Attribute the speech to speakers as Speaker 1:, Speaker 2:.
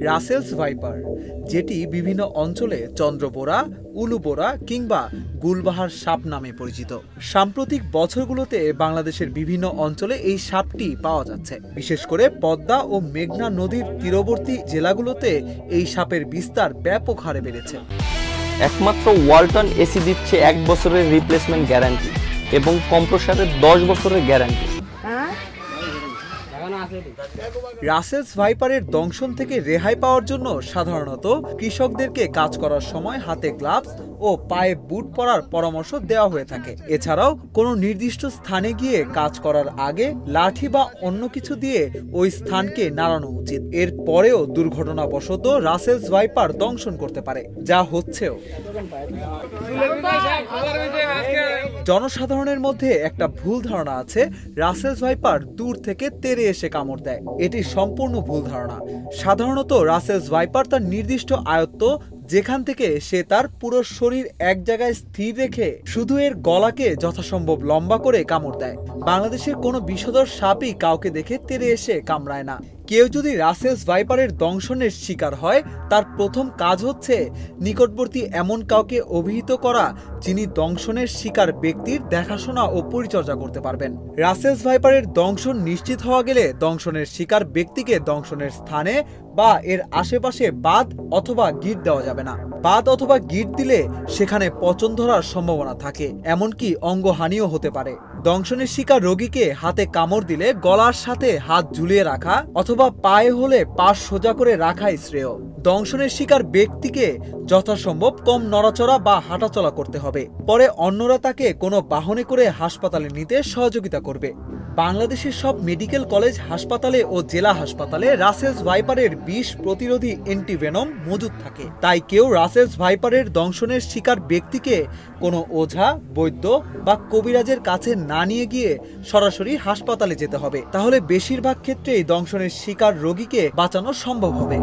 Speaker 1: Russell's viper, যেটি বিভিন্ন অঞ্চলে চন্দ্রবোরা, উলুবোরা কিংবা গুলবাহার সাপ নামে পরিচিত। সাম্প্রতিক বছরগুলোতে বাংলাদেশের বিভিন্ন অঞ্চলে এই সাপটি পাওয়া যাচ্ছে। বিশেষ করে পদ্মা ও মেঘনা নদীর তীরবর্তী জেলাগুলোতে এই সাপের বিস্তার ব্যাপক হারে বেড়েছে।
Speaker 2: একমাত্র ওয়ালটন এসি দিচ্ছে 1 বছরের রিপ্লেসমেন্ট গ্যারান্টি এবং কম্প্রেসারের 10 বছরের গ্যারান্টি।
Speaker 1: রাসেলস ভাইপারের দংশন থেকে রেহাই পাওয়ার জন্য সাধারণত কৃষকদেরকে কাজ করার সময় হাতে গ্লাভস ও পায়ে বুট পরার পরামর্শ দেওয়া হয়ে থাকে। এছাড়াও কোনো নির্দিষ্ট স্থানে গিয়ে কাজ করার আগে লাঠি বা অন্য কিছু দিয়ে ওই স্থানকে নাড়ানো উচিত। এর পরেও দুর্ঘটনাবশত রাসেলস ভাইপার দংশন করতে পারে, যা হচ্ছেও। জনসাধারণের মধ্যে একটা ভুল ধারণা আছে রাসেলস ভাইপার দূর থেকে তেড়ে এসে কামড় দেয়। এটি সম্পূর্ণ ভুল ধারণা। সাধারণত রাসেলস ভাইপার তার নির্দিষ্ট আয়ত্ত, যেখান থেকে সে তার পুরো শরীর এক জায়গায় স্থির রেখে শুধু এর গলাকে যথাসম্ভব লম্বা করে কামড় দেয়। বাংলাদেশের কোনো বিষধর সাপই কাউকে দেখে তেড়ে এসে কামড়ায় না। কেউ যদি রাসেলস ভাইপারের দংশনের শিকার হয়, তার প্রথম কাজ হচ্ছে নিকটবর্তী এমন কাউকে অভিহিত করা যিনি দংশনের শিকার ব্যক্তির দেখাশোনা ও পরিচর্যা করতে পারবেন। রাসেলস ভাইপারের দংশন নিশ্চিত হওয়া গেলে দংশনের শিকার ব্যক্তিকে দংশনের স্থানে বা এর আশেপাশে বাদ অথবা গিট দেওয়া যাবে না। বাদ অথবা গিট দিলে সেখানে পচন ধরার সম্ভাবনা থাকে, এমনকি অঙ্গহানিও হতে পারে। দংশনের শিকার রোগীকে হাতে কামড় দিলে গলার সাথে হাত ঝুলিয়ে রাখা অথবা পায়ে হলে পা সোজা করে রাখাই শ্রেয়। দংশনের শিকার ব্যক্তিকে যথাসম্ভব কম নড়াচড়া বা হাঁটাচলা করতে হবে। পরে অন্যরা তাকে কোনো বাহনে করে হাসপাতালে নিতে সহযোগিতা করবে। বাংলাদেশের সব মেডিকেল কলেজ হাসপাতালে ও জেলা হাসপাতালে রাসেলস ভাইপারের বিষ প্রতিরোধী অ্যান্টিভেনম মজুদ থাকে। তাই কেউ রাসেলস ভাইপারের দংশনের শিকার ব্যক্তিকে কোনো ওঝা, বৈদ্য বা কবিরাজের কাছে না নিয়ে গিয়ে সরাসরি হাসপাতালে যেতে হবে। তাহলে বেশিরভাগ ক্ষেত্রেই দংশনের শিকার রোগীকে বাঁচানো সম্ভব হবে।